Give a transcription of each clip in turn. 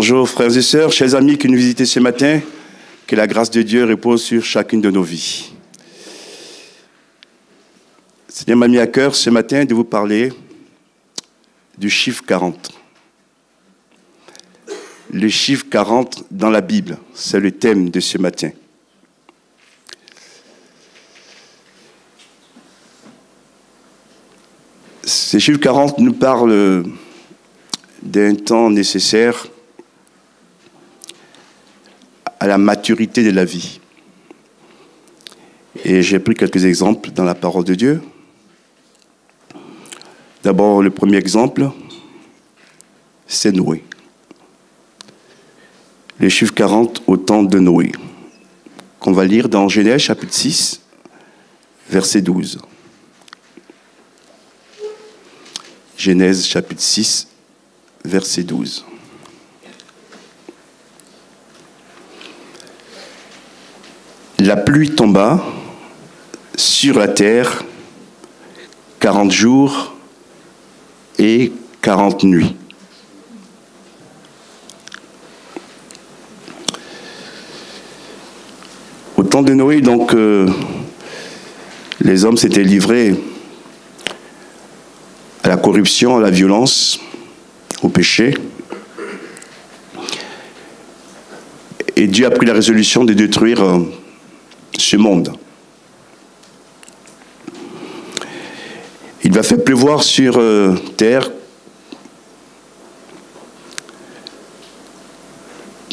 Bonjour frères et sœurs, chers amis qui nous visitez ce matin, que la grâce de Dieu repose sur chacune de nos vies. Seigneur m'a mis à cœur ce matin de vous parler du chiffre 40. Le chiffre 40 dans la Bible, c'est le thème de ce matin. Ce chiffre 40 nous parle d'un temps nécessaire à la maturité de la vie. Et j'ai pris quelques exemples dans la parole de Dieu. D'abord, le premier exemple, c'est Noé. Le chiffre 40 au temps de Noé, qu'on va lire dans Genèse chapitre 6, verset 12. Genèse chapitre 6, verset 12. La pluie tomba sur la terre 40 jours et 40 nuits. Au temps de Noé, donc, les hommes s'étaient livrés à la corruption, à la violence, au péché. Et Dieu a pris la résolution de détruire ce monde. Il va faire pleuvoir sur terre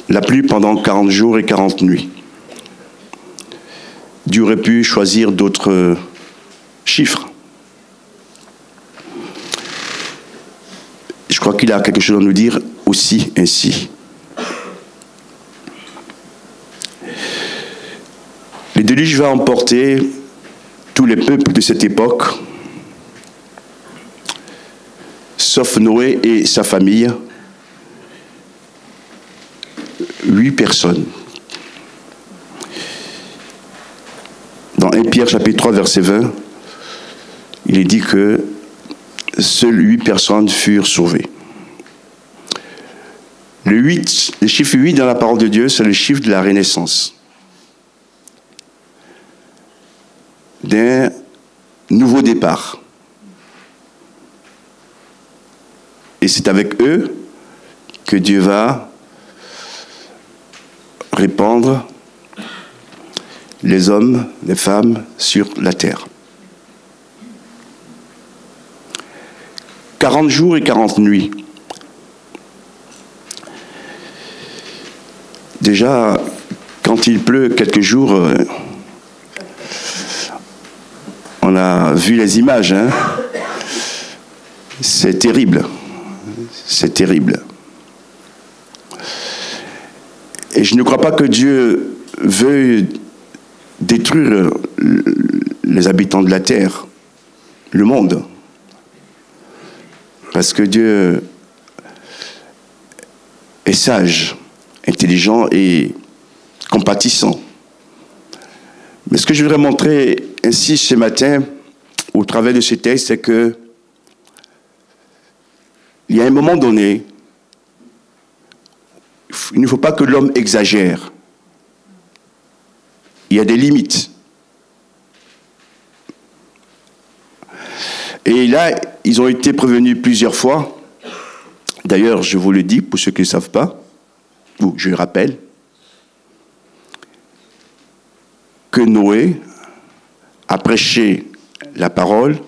la pluie pendant 40 jours et 40 nuits. Dieu aurait pu choisir d'autres chiffres. Je crois qu'il a quelque chose à nous dire aussi ainsi. Le déluge va emporter tous les peuples de cette époque, sauf Noé et sa famille, 8 personnes. Dans 1 Pierre chapitre 3 verset 20, il est dit que seules 8 personnes furent sauvées. Le chiffre 8 dans la parole de Dieu, c'est le chiffre de la renaissance. D'un nouveau départ. Et c'est avec eux que Dieu va répandre les hommes, les femmes sur la terre. 40 jours et 40 nuits. Déjà, quand il pleut quelques jours, on a vu les images, hein? C'est terrible. C'est terrible. Et je ne crois pas que Dieu veuille détruire les habitants de la terre, le monde. Parce que Dieu est sage, intelligent et compatissant. Mais ce que je voudrais montrer ainsi ce matin, au travers de ce texte, c'est que il y a un moment donné, il ne faut pas que l'homme exagère. Il y a des limites. Et là, ils ont été prévenus plusieurs fois. D'ailleurs, je vous le dis, pour ceux qui ne savent pas, ou je le rappelle, que Noé a prêché la parole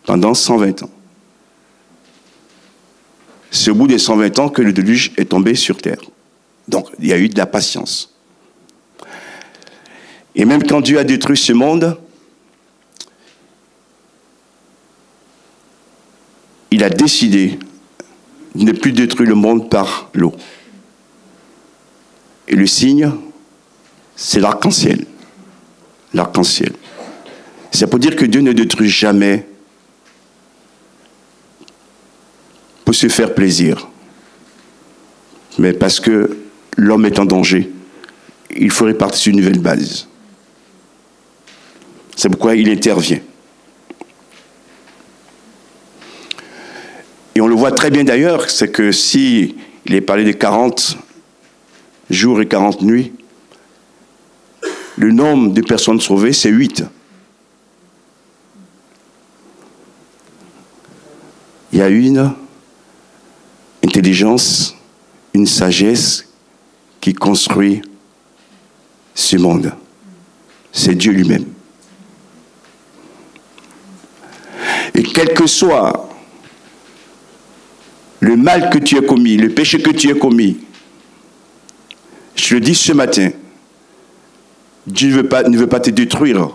pendant 120 ans. C'est au bout des 120 ans que le déluge est tombé sur terre. Donc, il y a eu de la patience. Et même quand Dieu a détruit ce monde, il a décidé de ne plus détruire le monde par l'eau. Et le signe, c'est l'arc-en-ciel. L'arc-en-ciel. C'est pour dire que Dieu ne détruit jamais pour se faire plaisir. Mais parce que l'homme est en danger, il faut repartir sur une nouvelle base. C'est pourquoi il intervient. Et on le voit très bien d'ailleurs, c'est que si il est parlé des 40 jours et 40 nuits. Le nombre de personnes sauvées, c'est 8. Il y a une intelligence, une sagesse qui construit ce monde. C'est Dieu lui-même. Et quel que soit le mal que tu as commis, le péché que tu as commis, je le dis ce matin, Dieu ne veut pas te détruire.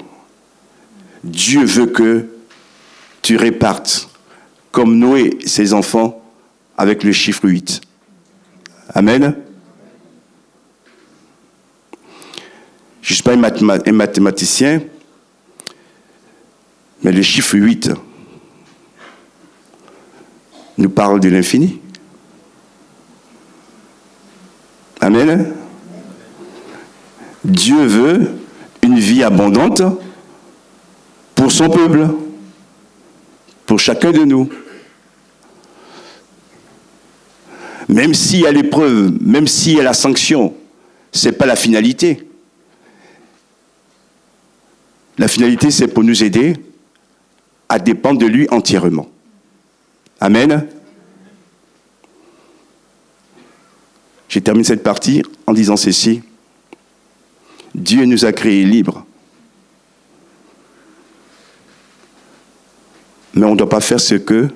Dieu veut que tu répartes, comme Noé et ses enfants, avec le chiffre 8. Amen. Je ne suis pas un mathématicien, mais le chiffre 8 nous parle de l'infini. Amen. Dieu veut une vie abondante pour son peuple, pour chacun de nous. Même s'il y a l'épreuve, même s'il y a la sanction, ce n'est pas la finalité. La finalité, c'est pour nous aider à dépendre de lui entièrement. Amen. Je termine cette partie en disant ceci. Dieu nous a créés libres. Mais on ne doit pas faire ce que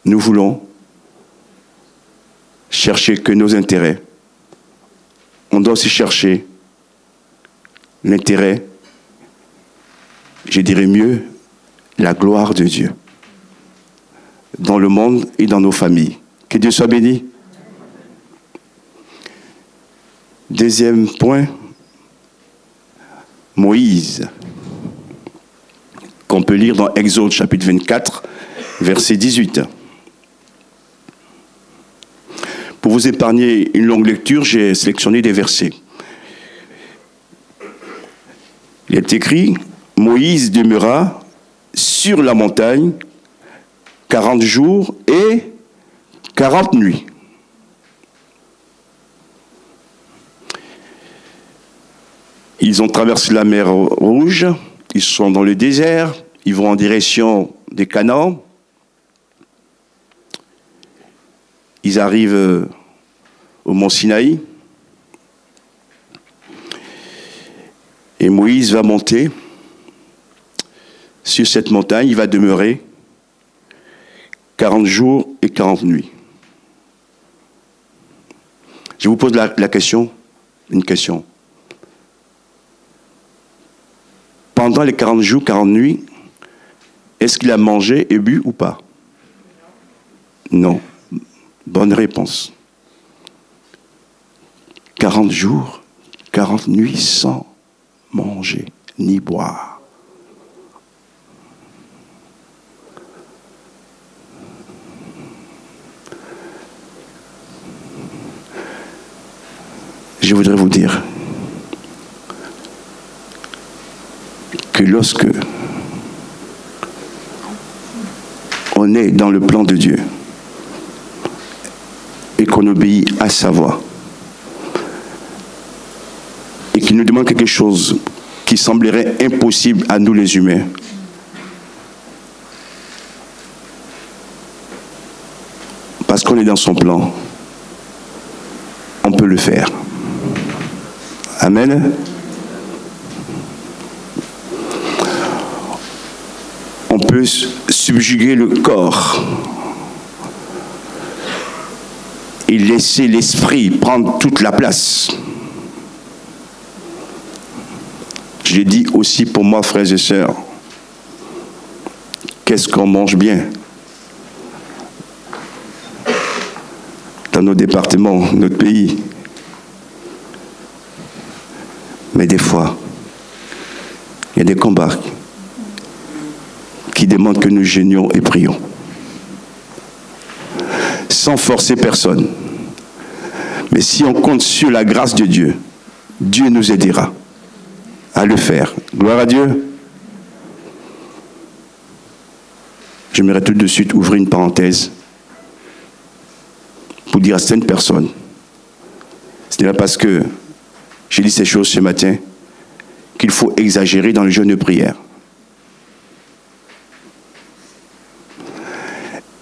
nous voulons, chercher que nos intérêts. On doit aussi chercher l'intérêt, je dirais mieux, la gloire de Dieu dans le monde et dans nos familles. Que Dieu soit béni. Deuxième point, Moïse, qu'on peut lire dans Exode chapitre 24, verset 18. Pour vous épargner une longue lecture, j'ai sélectionné des versets. Il est écrit, Moïse demeura sur la montagne 40 jours et 40 nuits. Ils ont traversé la mer Rouge, ils sont dans le désert, ils vont en direction des Canaan. Ils arrivent au mont Sinaï. Et Moïse va monter sur cette montagne, il va demeurer 40 jours et 40 nuits. Je vous pose une question. Pendant les 40 jours, 40 nuits, est-ce qu'il a mangé et bu ou pas? Non. Bonne réponse. 40 jours, 40 nuits sans manger ni boire. Je voudrais vous dire que lorsque on est dans le plan de Dieu et qu'on obéit à sa voix et qu'il nous demande quelque chose qui semblerait impossible à nous les humains, parce qu'on est dans son plan, on peut le faire. Amen. On peut subjuguer le corps et laisser l'esprit prendre toute la place. Je l'ai dit aussi pour moi, frères et sœurs. Qu'est-ce qu'on mange bien dans nos départements, notre pays? Mais des fois, il y a des combats qui demandent que nous jeûnions et prions. Sans forcer personne. Mais si on compte sur la grâce de Dieu, Dieu nous aidera à le faire. Gloire à Dieu. J'aimerais tout de suite ouvrir une parenthèse pour dire à certaines personnes, ce n'est pas parce que j'ai dit ces choses ce matin qu'il faut exagérer dans le jeûne de prière.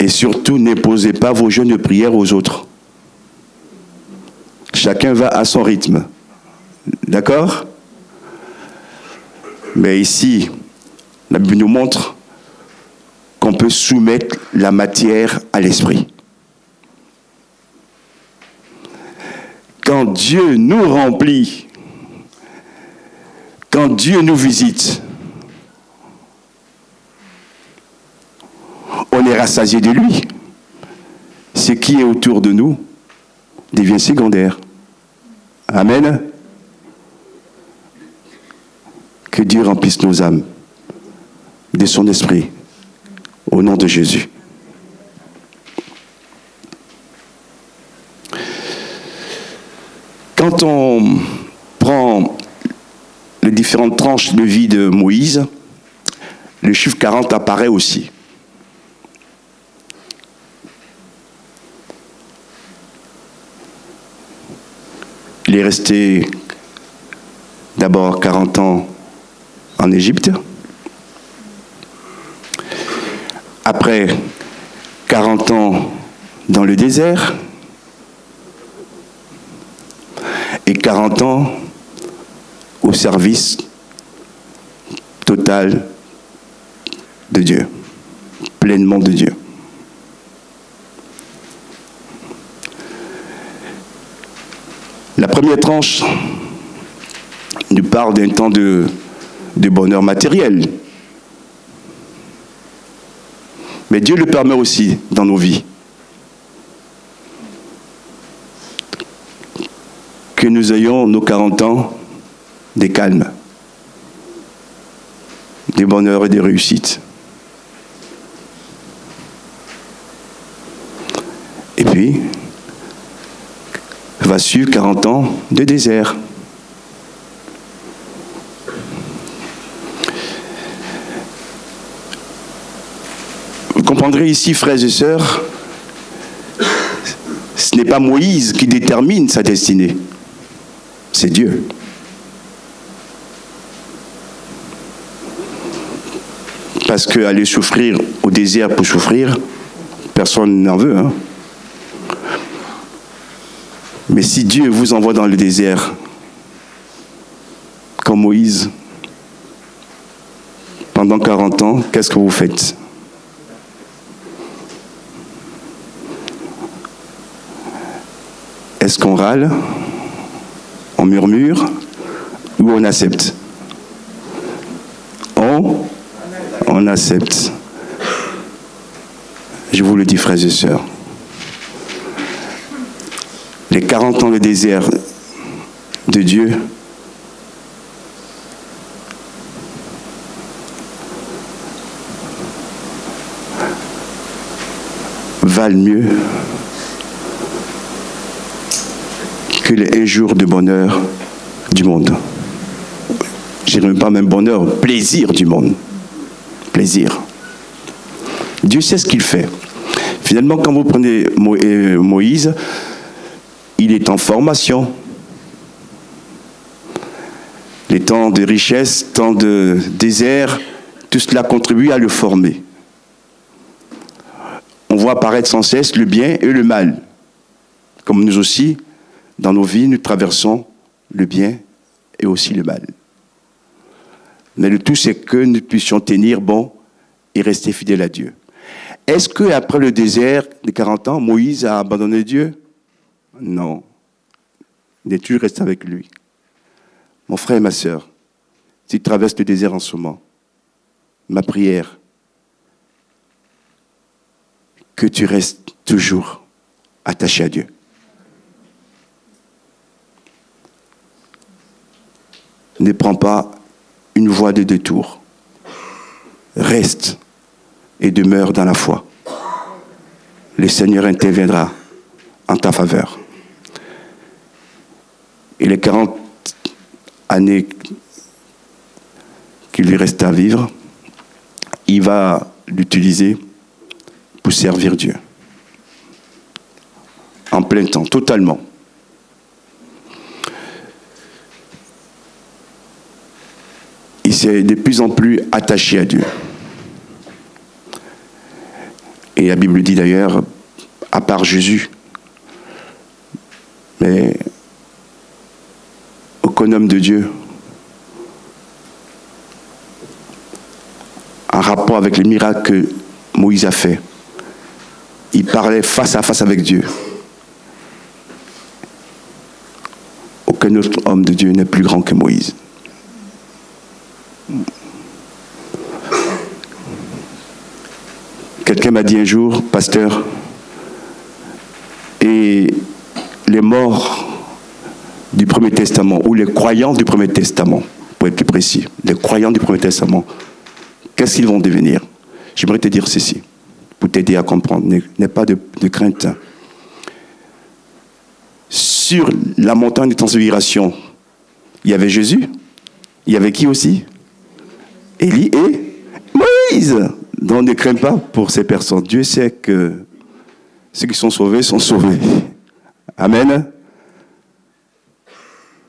Et surtout, n'imposez pas vos jeûnes de prière aux autres. Chacun va à son rythme. D'accord? Mais ici, la Bible nous montre qu'on peut soumettre la matière à l'esprit. Quand Dieu nous remplit, quand Dieu nous visite, on est rassasié de lui. Ce qui est autour de nous devient secondaire. Amen. Que Dieu remplisse nos âmes de son esprit, au nom de Jésus. Quand on prend les différentes tranches de vie de Moïse, le chiffre 40 apparaît aussi. Il est resté d'abord 40 ans en Égypte, après 40 ans dans le désert, et 40 ans au service total de Dieu, pleinement de Dieu. La première tranche nous parle d'un temps de bonheur matériel. Mais Dieu le permet aussi dans nos vies. Que nous ayons nos 40 ans des calmes, des bonheurs et des réussites. Et puis, va suivre 40 ans de désert. Vous comprendrez ici, frères et sœurs, ce n'est pas Moïse qui détermine sa destinée, c'est Dieu. Parce qu'aller souffrir au désert pour souffrir, personne n'en veut, hein. Mais si Dieu vous envoie dans le désert, comme Moïse, pendant 40 ans, qu'est-ce que vous faites? Est-ce qu'on râle, on murmure ou on accepte? On accepte. Je vous le dis, frères et sœurs. Les 40 ans de désert de Dieu valent mieux que les 1 jour de bonheur du monde. Je n'aime pas même bonheur, plaisir du monde. Plaisir. Dieu sait ce qu'il fait. Finalement, quand vous prenez Moïse, il est en formation. Les temps de richesse, temps de désert, tout cela contribue à le former. On voit apparaître sans cesse le bien et le mal. Comme nous aussi, dans nos vies, nous traversons le bien et aussi le mal. Mais le tout, c'est que nous puissions tenir bon et rester fidèles à Dieu. Est-ce qu'après le désert de 40 ans, Moïse a abandonné Dieu? Non. Il est toujours resté avec lui. Mon frère et ma sœur, si tu traverses le désert en ce moment, ma prière, que tu restes toujours attaché à Dieu. Ne prends pas une voie de détour. Reste et demeure dans la foi. Le Seigneur interviendra en ta faveur. Et les 40 années qu'il lui reste à vivre, il va l'utiliser pour servir Dieu. en plein temps, totalement. Il s'est de plus en plus attaché à Dieu. Et la Bible dit d'ailleurs, à part Jésus, mais aucun homme de Dieu, en rapport avec les miracles que Moïse a fait, il parlait face à face avec Dieu. Aucun autre homme de Dieu n'est plus grand que Moïse. Quelqu'un m'a dit un jour, pasteur, et les morts du Premier Testament, ou les croyants du Premier Testament, pour être plus précis, les croyants du Premier Testament, qu'est-ce qu'ils vont devenir? J'aimerais te dire ceci, pour t'aider à comprendre, n'aie pas de crainte. Sur la montagne de transfiguration, il y avait Jésus, il y avait qui aussi? Élie et Moïse. Donc ne crains pas pour ces personnes. Dieu sait que ceux qui sont sauvés sont sauvés. Amen.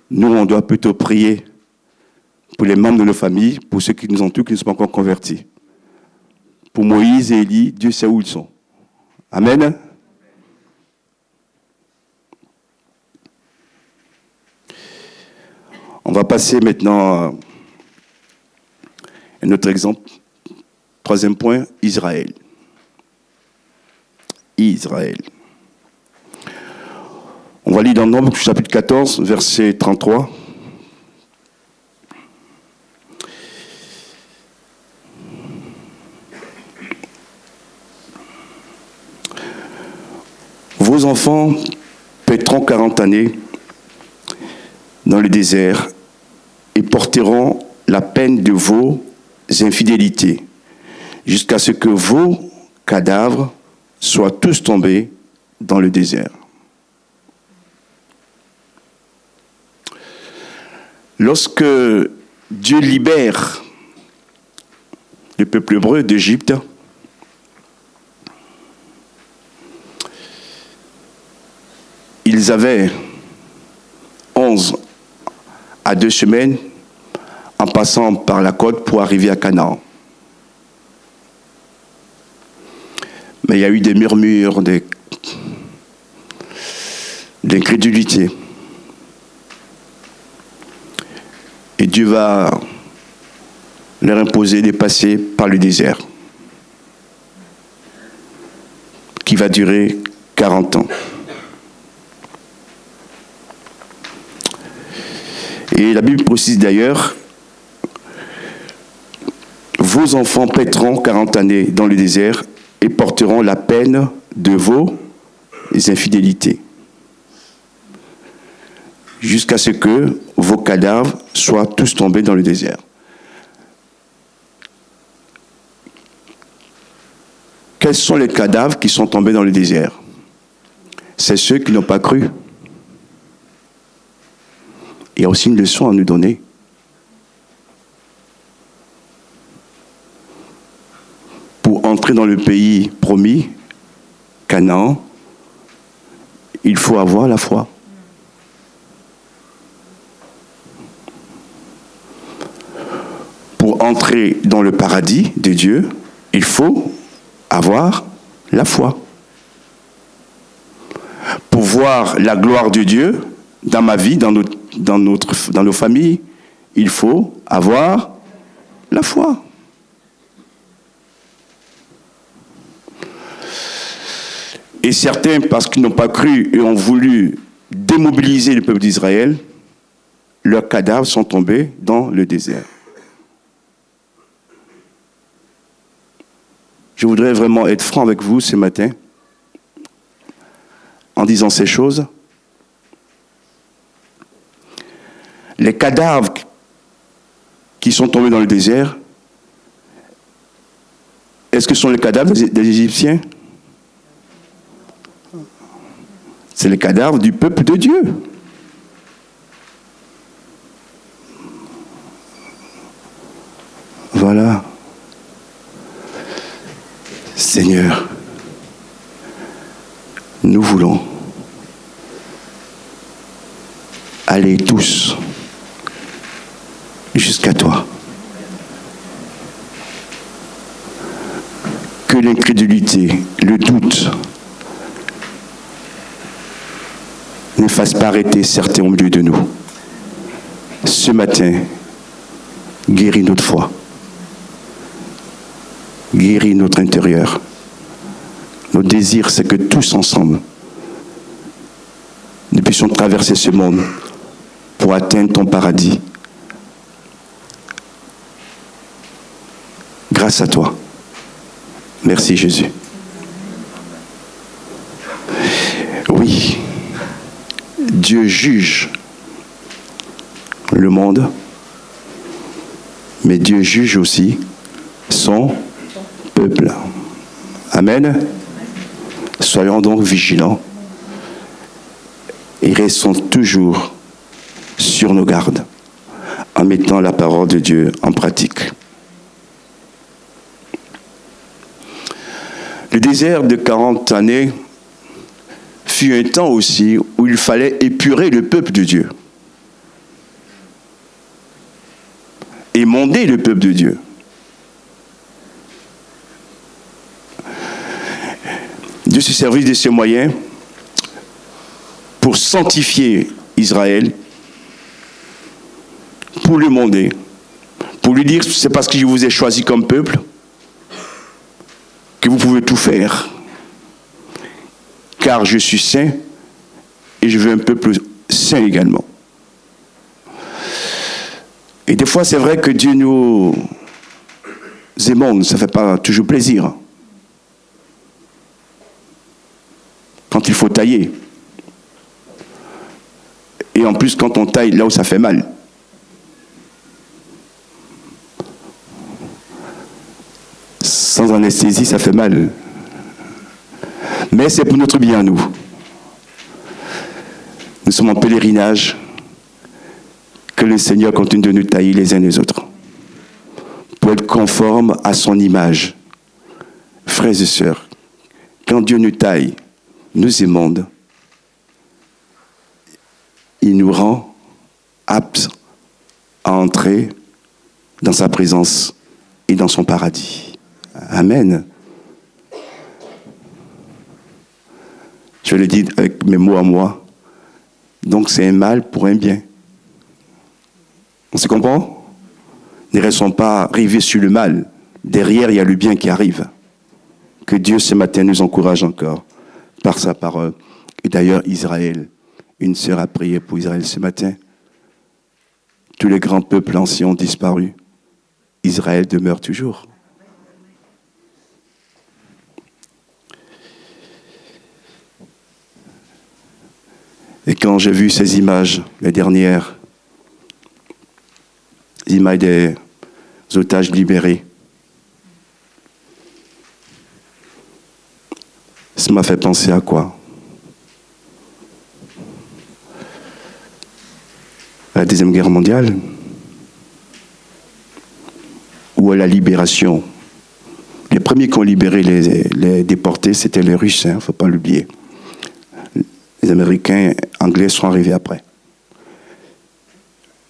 Nous, on doit plutôt prier pour les membres de nos familles, pour ceux qui nous entourent, qui ne sont pas encore convertis. Pour Moïse et Élie, Dieu sait où ils sont. Amen. On va passer maintenant à un autre exemple. Troisième point, Israël. Israël. On va lire dans Nombre, chapitre 14, verset 33. Vos enfants paîtront 40 années dans le désert et porteront la peine de vos infidélités, jusqu'à ce que vos cadavres soient tous tombés dans le désert. Lorsque Dieu libère le peuple hébreu d'Égypte, ils avaient 11 à 2 semaines en passant par la côte pour arriver à Canaan. Mais il y a eu des murmures, d'incrédulité. Et Dieu va leur imposer de passer par le désert, qui va durer 40 ans. Et la Bible précise d'ailleurs, vos enfants paîtront 40 années dans le désert et porteront la peine de vos infidélités, jusqu'à ce que vos cadavres soient tous tombés dans le désert. Quels sont les cadavres qui sont tombés dans le désert? C'est ceux qui n'ont pas cru. Il y a aussi une leçon à nous donner. Pour entrer dans le pays promis, Canaan, il faut avoir la foi. Pour entrer dans le paradis de Dieu, il faut avoir la foi. Pour voir la gloire de Dieu dans ma vie, dans nos familles, il faut avoir la foi. Et certains, parce qu'ils n'ont pas cru et ont voulu démobiliser le peuple d'Israël, leurs cadavres sont tombés dans le désert. Je voudrais vraiment être franc avec vous ce matin en disant ces choses. Les cadavres qui sont tombés dans le désert, est-ce que ce sont les cadavres des Égyptiens? C'est les cadavres du peuple de Dieu. Voilà. Seigneur, nous voulons allez tous jusqu'à toi. Que l'incrédulité, le doute ne fasse pas arrêter certains au milieu de nous. Ce matin, guéris notre foi. Guéris notre intérieur. Notre désir, c'est que tous ensemble, nous puissions traverser ce monde pour atteindre ton paradis. Grâce à toi. Merci Jésus. Oui, Dieu juge le monde, mais Dieu juge aussi son peuple. Amen. Soyons donc vigilants et restons toujours sur nos gardes en mettant la parole de Dieu en pratique. Le désert de 40 années fut un temps aussi où il fallait épurer le peuple de Dieu. Émonder le peuple de Dieu. Dieu se servit de ces moyens pour sanctifier Israël, pour le monder, pour lui dire, c'est parce que je vous ai choisi comme peuple que vous pouvez tout faire. Car je suis saint et je veux un peuple saint également. Et des fois, c'est vrai que Dieu nous émonde, ça ne fait pas toujours plaisir. Quand il faut tailler. Et en plus, quand on taille là où ça fait mal. Sans anesthésie, ça fait mal. Mais c'est pour notre bien, nous. Nous sommes en pèlerinage. Que le Seigneur continue de nous tailler les uns les autres. Pour être conforme à son image. Frères et sœurs, quand Dieu nous taille, nous émonde, il nous rend aptes à entrer dans sa présence et dans son paradis. Amen. Je le dis avec mes mots à moi. Donc c'est un mal pour un bien. On se comprend? Ne restons pas rivés sur le mal. Derrière, il y a le bien qui arrive. Que Dieu ce matin nous encourage encore par sa parole. Et d'ailleurs, Israël, une sœur a prié pour Israël ce matin. Tous les grands peuples anciens ont disparu. Israël demeure toujours. Et quand j'ai vu ces images, les dernières, les images des otages libérés, ça m'a fait penser à quoi? À la Deuxième Guerre mondiale? Ou à la libération? Les premiers qui ont libéré les déportés, c'était les Russes, il ne faut pas l'oublier. Les Américains, Anglais sont arrivés après.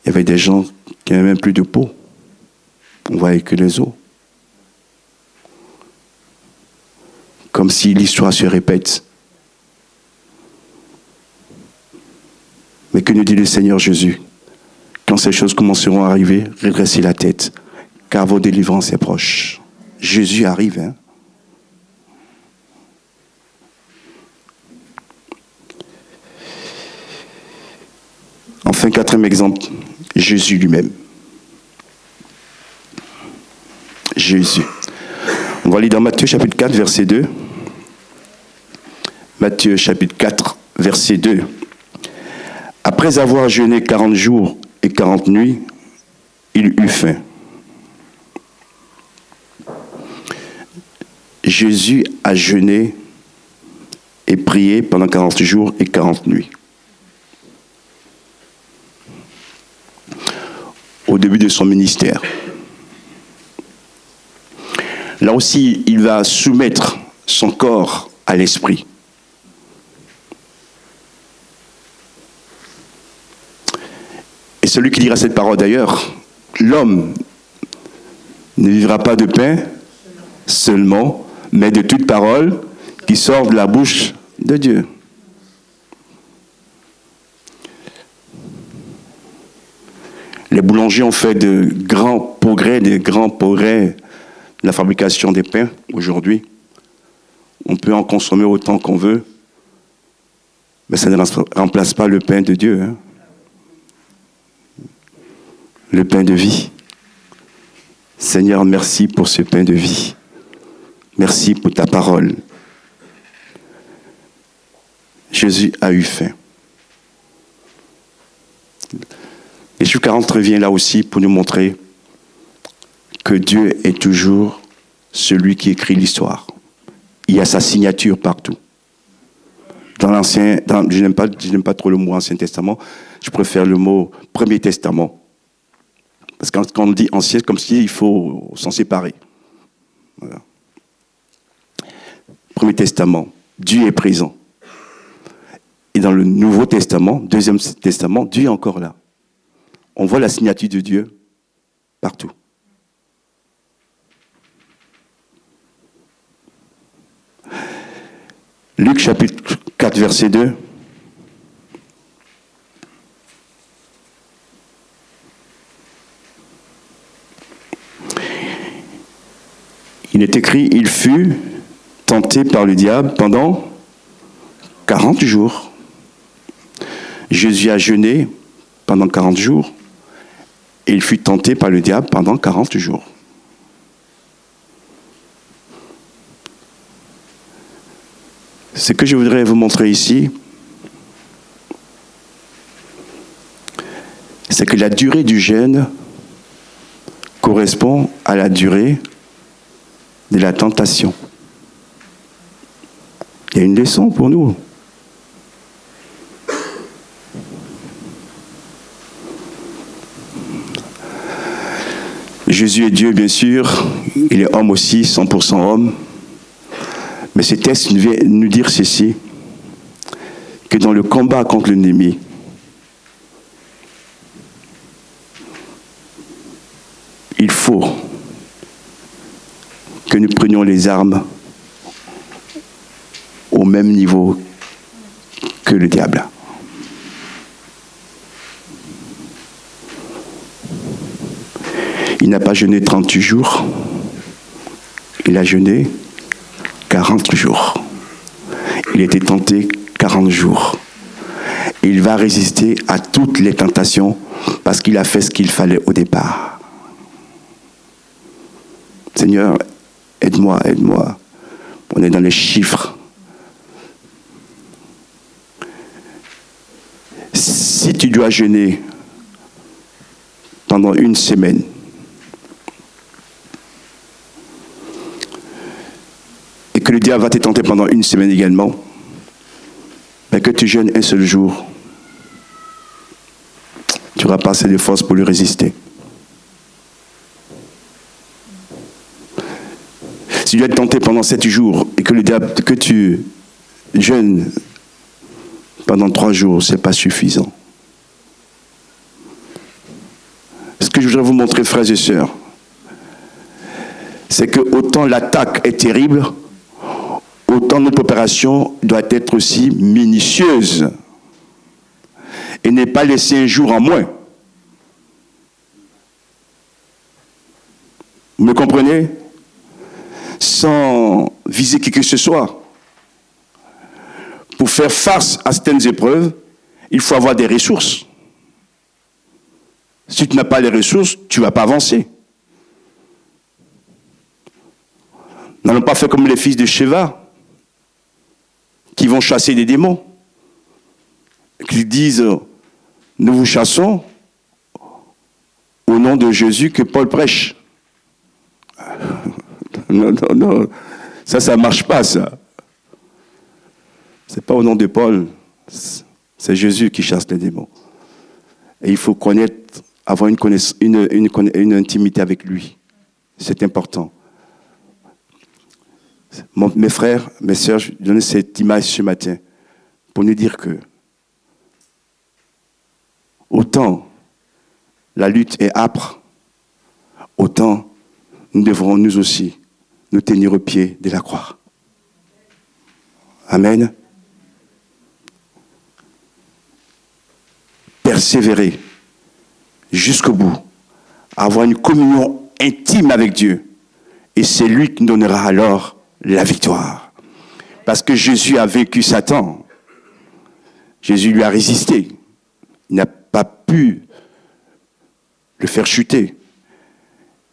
Il y avait des gens qui n'avaient même plus de peau. On voyait que les os. Comme si l'histoire se répète. Mais que nous dit le Seigneur Jésus? Quand ces choses commenceront à arriver, redressez la tête, car vos délivrances est proche. Jésus arrive, hein? Enfin, quatrième exemple, Jésus lui-même. Jésus. On va lire dans Matthieu chapitre 4, verset 2. Matthieu chapitre 4, verset 2. Après avoir jeûné 40 jours et 40 nuits, il eut faim. Jésus a jeûné et prié pendant 40 jours et 40 nuits. Au début de son ministère. Là aussi, il va soumettre son corps à l'esprit. celui qui dira cette parole d'ailleurs, l'homme ne vivra pas de pain seulement, mais de toute parole qui sort de la bouche de Dieu. Les boulangers ont fait de grands progrès de la fabrication des pains aujourd'hui. On peut en consommer autant qu'on veut, mais ça ne remplace pas le pain de Dieu. Hein. Le pain de vie. Seigneur, merci pour ce pain de vie. Merci pour ta parole. Jésus a eu faim. Et Chiffre 40 revient là aussi pour nous montrer que Dieu est toujours celui qui écrit l'histoire. Il y a sa signature partout. Dans l'Ancien, je n'aime pas trop le mot Ancien Testament, je préfère le mot Premier Testament. Parce que quand on dit Ancien, comme s'il faut s'en séparer. Voilà. Premier Testament, Dieu est présent. Et dans le Nouveau Testament, Deuxième Testament, Dieu est encore là. On voit la signature de Dieu partout. Luc chapitre 4, verset 2. Il est écrit, il fut tenté par le diable pendant 40 jours. Jésus a jeûné pendant 40 jours. Et il fut tenté par le diable pendant 40 jours. Ce que je voudrais vous montrer ici, c'est que la durée du jeûne correspond à la durée de la tentation. Il y a une leçon pour nous. Jésus est Dieu, bien sûr. Il est homme aussi, 100% homme. Mais ce texte vient nous dire ceci, que dans le combat contre l'ennemi, il faut que nous prenions les armes au même niveau que le diable. Il n'a pas jeûné 38 jours, il a jeûné 40 jours. Il était tenté 40 jours. Il va résister à toutes les tentations parce qu'il a fait ce qu'il fallait au départ. Seigneur, aide-moi, aide-moi. On est dans les chiffres. Si tu dois jeûner pendant une semaine, et que le diable va te tenter pendant une semaine également, mais que tu jeûnes un seul jour, tu n'auras pas assez de force pour lui résister. Si tu dois être tenté pendant 7 jours et que le diable, que tu jeûnes pendant 3 jours, ce n'est pas suffisant. Ce que je voudrais vous montrer, frères et sœurs, c'est que autant l'attaque est terrible, autant notre opération doit être aussi minutieuse et n'est pas laisser un jour en moins. Vous me comprenez? Sans viser qui que ce soit. Pour faire face à certaines épreuves, il faut avoir des ressources. Si tu n'as pas les ressources, tu ne vas pas avancer. N'allons pas faire comme les fils de Sheva, qui vont chasser des démons, qui disent, nous vous chassons au nom de Jésus que Paul prêche. Non, non, non, ça ne marche pas, ça. Ce n'est pas au nom de Paul, c'est Jésus qui chasse les démons. Et il faut connaître, avoir une intimité avec lui. C'est important. Mes frères, mes sœurs, je donne cette image ce matin pour nous dire que autant la lutte est âpre, autant nous devrons nous aussi nous tenir au pied de la croix. Amen. Persévérer jusqu'au bout, avoir une communion intime avec Dieu. Et c'est lui qui nous donnera alors la victoire. Parce que Jésus a vaincu Satan. Jésus lui a résisté. Il n'a pas pu le faire chuter.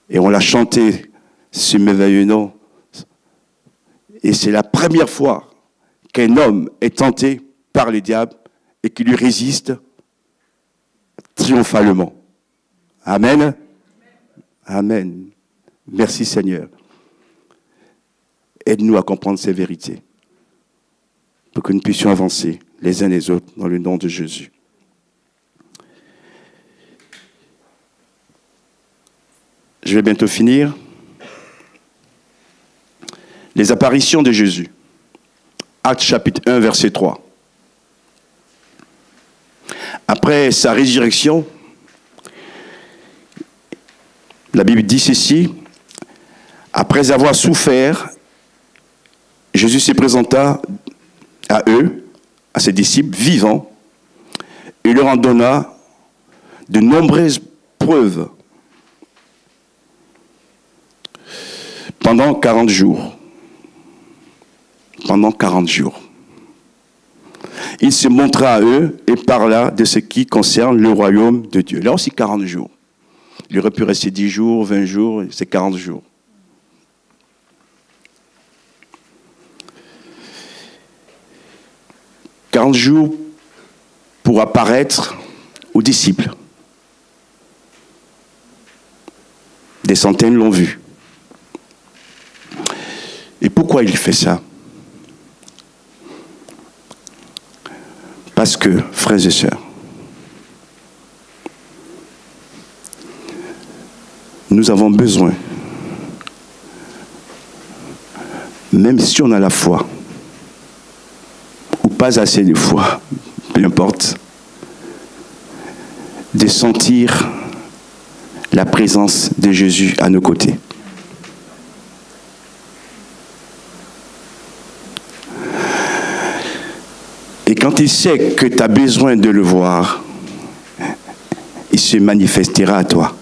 Et on l'a chanté, ce merveilleux nom. Et c'est la première fois qu'un homme est tenté par le diable et qui lui résiste triomphalement. Amen. Amen. Merci Seigneur. Aide-nous à comprendre ces vérités pour que nous puissions avancer les uns les autres dans le nom de Jésus. Je vais bientôt finir. Les apparitions de Jésus. Actes chapitre 1, verset 3. Après sa résurrection, la Bible dit ceci, après avoir souffert, Jésus se présenta à eux, à ses disciples vivants, et leur en donna de nombreuses preuves pendant 40 jours. Pendant 40 jours. Il se montra à eux et parla de ce qui concerne le royaume de Dieu. Là aussi 40 jours. Il aurait pu rester 10 jours, 20 jours, c'est 40 jours. « 40 jours pour apparaître aux disciples. Des centaines l'ont vu. Et pourquoi il fait ça? Parce que, frères et sœurs, nous avons besoin, même si on a la foi, ou pas assez de foi, peu importe, de sentir la présence de Jésus à nos côtés. Et quand il sait que tu as besoin de le voir, il se manifestera à toi.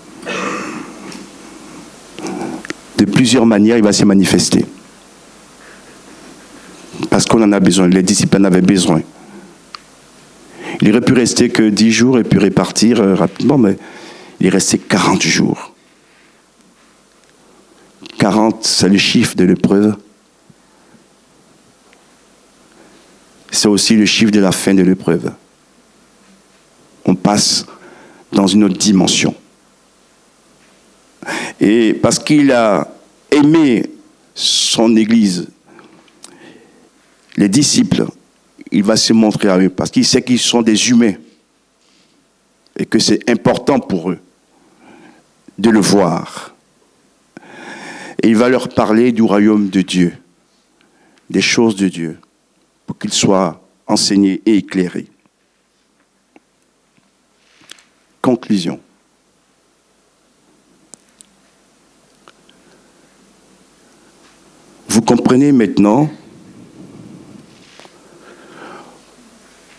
De plusieurs manières, il va se manifester. Parce qu'on en a besoin, les disciples en avaient besoin. Il aurait pu rester que 10 jours et puis repartir rapidement, mais il est resté 40 jours. 40, c'est le chiffre de l'épreuve. C'est aussi le chiffre de la fin de l'épreuve. On passe dans une autre dimension. Et parce qu'il a aimé son Église, les disciples, il va se montrer à eux, parce qu'il sait qu'ils sont des humains et que c'est important pour eux de le voir. Et il va leur parler du royaume de Dieu, des choses de Dieu, pour qu'ils soient enseignés et éclairés. Conclusion. Vous comprenez maintenant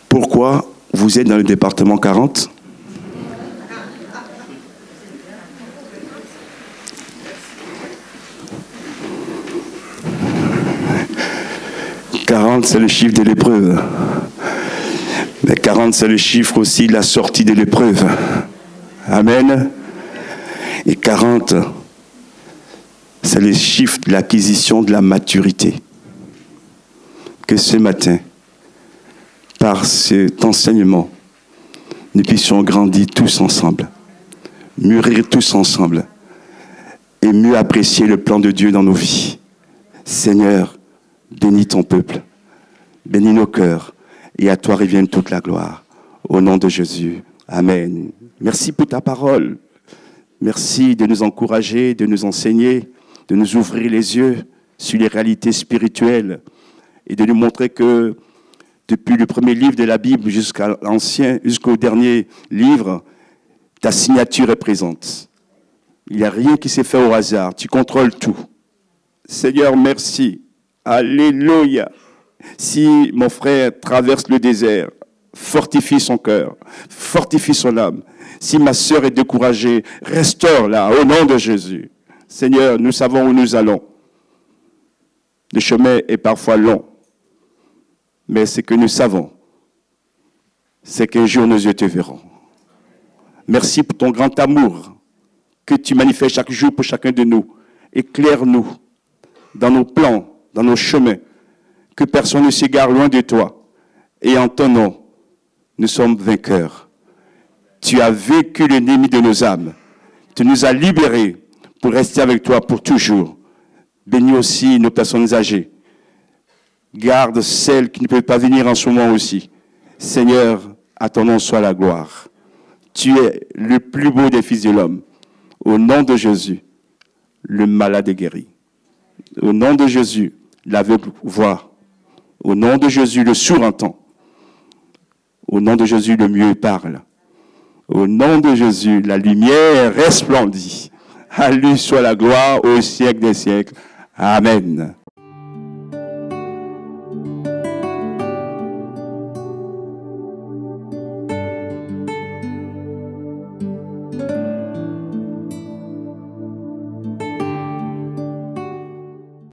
pourquoi vous êtes dans le département 40 ? C'est le chiffre de l'épreuve. Mais 40, c'est le chiffre aussi de la sortie de l'épreuve. Amen. Et 40, c'est le chiffre de l'acquisition de la maturité. Que ce matin, par cet enseignement, nous puissions grandir tous ensemble, mûrir tous ensemble et mieux apprécier le plan de Dieu dans nos vies. Seigneur, bénis ton peuple. Bénis nos cœurs, et à toi revienne toute la gloire. Au nom de Jésus. Amen. Merci pour ta parole. Merci de nous encourager, de nous enseigner, de nous ouvrir les yeux sur les réalités spirituelles et de nous montrer que depuis le premier livre de la Bible jusqu'au dernier livre, Ta signature est présente. Il n'y a rien qui s'est fait au hasard. Tu contrôles tout. Seigneur, merci. Alléluia. Si mon frère traverse le désert, fortifie son cœur, fortifie son âme. Si ma sœur est découragée, restaure-la au nom de Jésus. Seigneur, nous savons où nous allons. Le chemin est parfois long. Mais ce que nous savons, c'est qu'un jour nos yeux te verront. Merci pour ton grand amour que tu manifestes chaque jour pour chacun de nous. Éclaire-nous dans nos plans, dans nos chemins, que personne ne s'égare loin de toi. Et en ton nom, nous sommes vainqueurs. Tu as vaincu l'ennemi de nos âmes. Tu nous as libérés pour rester avec toi pour toujours. Bénis aussi nos personnes âgées. Garde celles qui ne peuvent pas venir en ce moment aussi. Seigneur, à ton nom soit la gloire. Tu es le plus beau des fils de l'homme. Au nom de Jésus, le malade est guéri. Au nom de Jésus, l'aveugle voit. Au nom de Jésus, le sourd entend. Au nom de Jésus, le mieux parle. Au nom de Jésus, la lumière resplendit. À lui soit la gloire au siècle des siècles. Amen.